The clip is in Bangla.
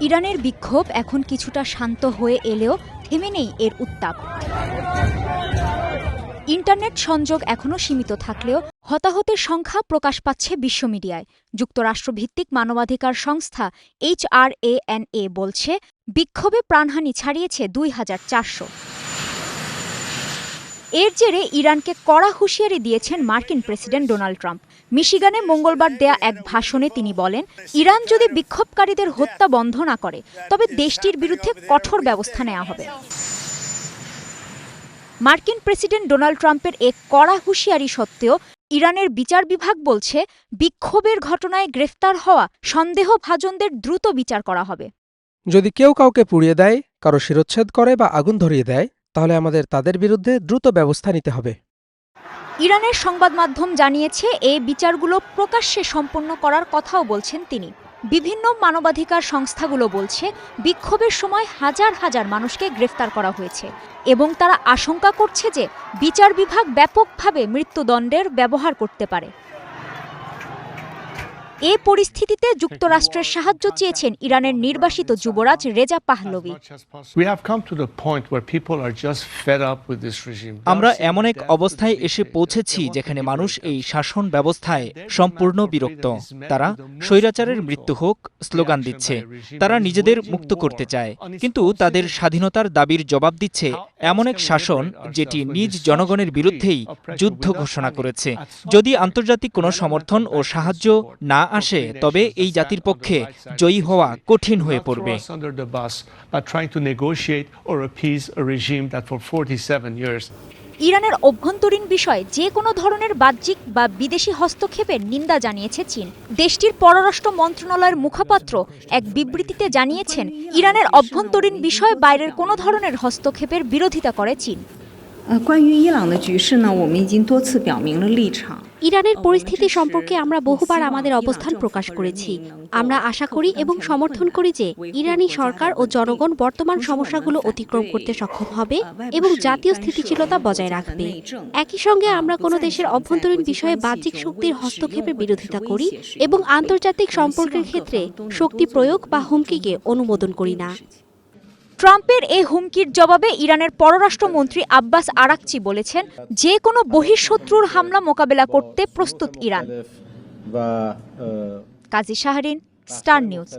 ইরানের বিক্ষোভ এখন কিছুটা শান্ত হয়ে এলেও থেমে নেই এর উত্তাপ। ইন্টারনেট সংযোগ এখনও সীমিত থাকলেও হতাহতের সংখ্যা প্রকাশ পাচ্ছে বিশ্ব মিডিয়ায়। যুক্তরাষ্ট্রভিত্তিক মানবাধিকার সংস্থা HRANA বলছে, বিক্ষোভে প্রাণহানি ছাড়িয়েছে ২,৪০০। এর জেরে ইরানকে কড়া হুঁশিয়ারি দিয়েছেন মার্কিন প্রেসিডেন্ট ডোনাল্ড ট্রাম্প। মিশিগানে মঙ্গলবার দেয়া এক ভাষণে তিনি বলেন, ইরান যদি বিক্ষোভকারীদের হত্যা বন্ধ না করে তবে দেশটির বিরুদ্ধে কঠোর ব্যবস্থা নেওয়া হবে। মার্কিন প্রেসিডেন্ট ডোনাল্ড ট্রাম্পের এক কড়া হুঁশিয়ারি সত্ত্বেও ইরানের বিচার বিভাগ বলছে, বিক্ষোভের ঘটনায় গ্রেফতার হওয়া সন্দেহভাজনদের দ্রুত বিচার করা হবে। যদি কেউ কাউকে পুড়িয়ে দেয়, কারো শিরচ্ছেদ করে বা আগুন ধরিয়ে দেয়, তাহলে আমাদের তাদের বিরুদ্ধে দ্রুত ব্যবস্থা নিতে হবে। ইরানের সংবাদ মাধ্যম জানিয়েছে, এই বিচারগুলো প্রকাশ্যে সম্পন্ন করার কথাও বলছেন তিনি। বিভিন্ন মানবাধিকার সংস্থাগুলো বলছে, বিক্ষোভের সময় হাজার হাজার মানুষকে গ্রেফতার করা হয়েছে এবং তারা আশঙ্কা করছে যে বিচার বিভাগ ব্যাপকভাবে মৃত্যুদণ্ডের ব্যবহার করতে পারে। এ পরিস্থিতিতে যুক্তরাষ্ট্রের সাহায্য চেয়েছেন ইরানের নির্বাসিত যুবরাজ রেজা পাহলভি। আমরা এমন এক অবস্থায় এসে পৌঁছেছি যেখানে মানুষ এই শাসন ব্যবস্থায় সম্পূর্ণ বিরক্ত। তারা স্বৈরাচারের মৃত্যু হোক স্লোগান দিচ্ছে, তারা নিজেদের মুক্ত করতে চায়, কিন্তু তাদের স্বাধীনতার দাবির জবাব দিচ্ছে এমন এক শাসন যেটি নিজ জনগণের বিরুদ্ধেই যুদ্ধ ঘোষণা করেছে। যদি আন্তর্জাতিক কোনো সমর্থন ও সাহায্য না আসে, তবে এই জাতির পক্ষে জয়ী হওয়া কঠিন হয়ে পড়বে। ইরানের অভ্যন্তরীণ বিষয়ে যে কোনো ধরনের বাহ্যিক বা বিদেশি হস্তক্ষেপের নিন্দা জানিয়েছে চীন। দেশটির পররাষ্ট্র মন্ত্রণালয়ের মুখপাত্র এক বিবৃতিতে জানিয়েছেন, ইরানের অভ্যন্তরীণ বিষয়ে বাইরের কোনো ধরনের হস্তক্ষেপের বিরোধিতা করে চীন। ইরানের পরিস্থিতি সম্পর্কে আমরা বহুবার আমাদের অবস্থান প্রকাশ করেছি। আমরা আশা করি এবং সমর্থন করি যে ইরানি সরকার ও জনগণ বর্তমান সমস্যাগুলো অতিক্রম করতে সক্ষম হবে এবং জাতীয় স্থিতিশীলতা বজায় রাখবে। একই সঙ্গে আমরা কোনো দেশের অভ্যন্তরীণ বিষয়ে বাহ্যিক শক্তির হস্তক্ষেপের বিরোধিতা করি এবং আন্তর্জাতিক সম্পর্কের ক্ষেত্রে শক্তি প্রয়োগ বা হুমকিকে অনুমোদন করি না। ট্রাম্পের এই হুমকির জবাবে ইরানের পররাষ্ট্রমন্ত্রী আব্বাস আরাকচি বলেছেন, যে কোনো বহিঃশত্রুর হামলা মোকাবেলা করতে প্রস্তুত ইরান। কাজী শাহরিন, স্টার নিউজ।